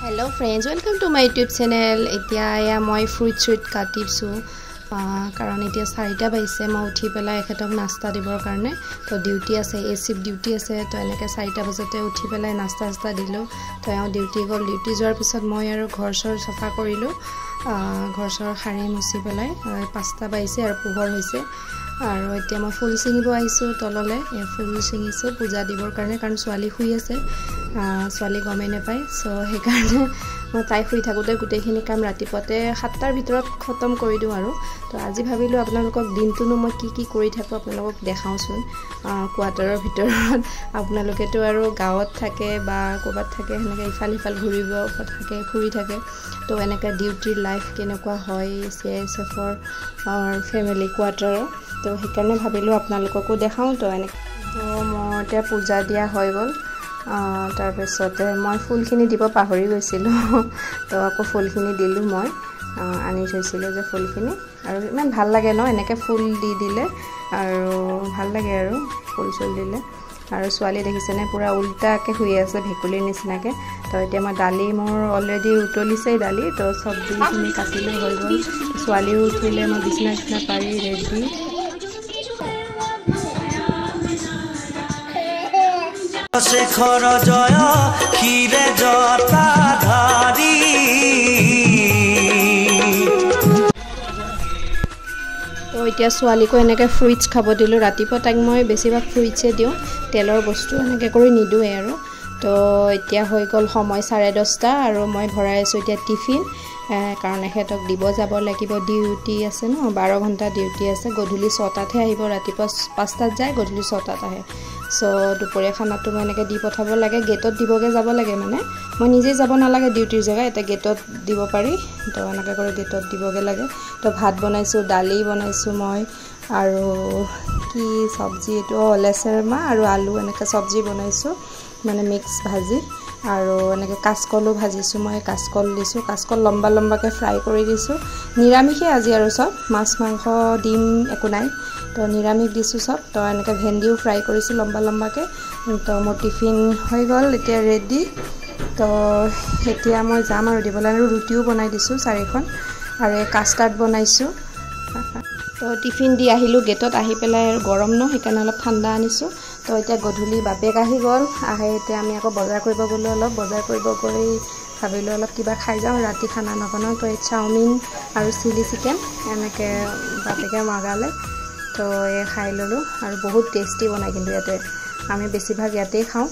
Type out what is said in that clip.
Hello friends, welcome to my YouTube channel. এতিয়া মই fruit কাটিছো কাৰণ এতিয়া 4টা বাজিছে মই উঠি পেলাই এখেতক নাস্তা দিবৰ কাৰণে তো ডিউটি আছে এচিপ ডিউটি আছে তো এনেকৈ 4টা বজাতে উঠি পেলাই নাস্তা দিলো তো এও ডিউটি গল ডিউটি যোৱাৰ পিছত মই আৰু ঘৰ সফা কৰিলো ঘৰ সাৰি মুছি পেলাই 5টা বাজিছে আৰু পোহৰ হৈছে আৰু এতিয়া মই ফুল চিঙিব আহিছো তললে ফুল চিঙিছো পূজা দিবৰ কাৰণে কাৰণ ছোৱালী শুই আছে ছোৱালী গমে নাপায় সো সেইকাৰণে মই তাই শুই থাকোতে গুটেখিনি কাম ৰাতিপুৱাতে 7টাৰ ভিতৰত খতম কৰি দিও আৰু তো আজি ভাবিলো আপোনালোকক দিনটোনো মই কি কৰি থাকো আপোনালোকক দেখাওচোন কোৱাৰ্টাৰৰ ভিতৰত আপোনালোকেতো আৰু গাঁৱত থাকে বা ক'বাত থাকে হেনেকৈ ইফাল ঘূৰিব থাকে ফুৰি থাকে তো এনেকা ডিউটিৰ লাইফ কেনেকুৱা হয় CISFৰ ফ্যামিলি কোৱাৰ্টাৰ তো সেইকাৰণে ভাবিলো আপোনালোককো দেখাও তো এনেকৈ তো মই এতিয়া পূজা দিয়া হৈ গল তাৰ পিছতে মই ফুলখিনি দিব পাহৰি গৈছিলো তো আকৌ ফুলখিনি দিলো মই আনি থৈছিলো যে ফুলখিনি আৰু ইমান ভাল লাগে ন এনেকৈ ফুল দি দিলে আৰু ভাল লাগে আৰু ফুল দিলে আৰু ছোৱালী দেখিছেনে পুৰা উল্টাকে শুই আছে ভেকুলিৰ নিচিনাকে তো এতিয়া মই দালি মোৰ অলৰেডি উতলিছে দালি তো সবজিখিনি কাটিলো হৈ গল ছোৱালীও উঠিলে মই বিছনা পাৰি ৰেডি শেখৰ জয় ক্ষীৰে জটাধাৰী তো এতিয়া ছোৱালীকো এনেকৈ ফ্ৰুইটছ খাব দিলো ৰাতিপুৱা তাক মই বেছিভাগ ফ্ৰুইটছে দিওঁ তেলৰ বস্তু এনেকৈ কৰি নিদোৱে আৰু তো এতিয়া হৈ গল সময় 10:30 আৰু মই ভৰাই আছো এতিয়া টিফিন কাৰণ এখেতক দিব যাব লাগিব ডিউটি আছে ন 12 ঘণ্টা ডিউটি আছে গধূলি 6টাতহে আহিব ৰাতিপুৱা 5টাত যায় গধূলি 6টাত আহে সো দুপৰীয়া খানাটো মই এনেকৈ দি পঠাব লাগে গেটত দিবগে যাব লাগে মানে মই নিজে যাব নালাগে ডিউটিৰ জেগা এটা গেটত দিব পাৰি তো এনেকৈ কৰি গেটত দিবগে লাগে তো ভাত বনাইছো দালি বনাইছো মই আৰু কি সবজি এটো লেচেৰমা আৰু আলু এনেকৈ সবজি বনাইছো মানে মিক্স ভাজি আৰু এনেকৈ কাচকলো ভাজিছো মই কাচকল দিছো কাচকল লম্বাকে ফ্ৰাই কৰি দিছো নিৰামিষে আজি আৰু সব মাছ মাংস ডিম একো নাই তো নিৰামিষ দিছো সব তো এনেকৈ ভেন্দিও ফ্ৰাই কৰিছো লম্বাকে তো মোৰ টিফিন হৈ গল এতিয়া ৰেডি তো এতিয়া মই যাম আৰু দিবলৈ আৰু ৰুটিও বনাই দিছো 4খন আৰু কাষ্টাৰ্ড বনাইছো তো টিফিন দি আহিলো গেটত আহি পেলাই গৰম ন সেইকাৰণে অলপ ঠাণ্ডা আনিছো তো এতিয়া গধূলি বাপেক আহি গল আহে এতিয়া আমি আকৌ বজাৰ কৰিব গলো অলপ বজাৰ কৰিব গৈ ভাবিলো অলপ কিবা খাই যাওঁ ৰাতি খানা নবনাও তো চাওমিন আৰু চিলি চিকেন এনেকৈ বাপেকে মগালে তো এই খাই ললো আৰু বহুত টেষ্টি বনাই কিন্তু ইয়াতে আমি বেছিভাগ ইয়াতেই খাওঁ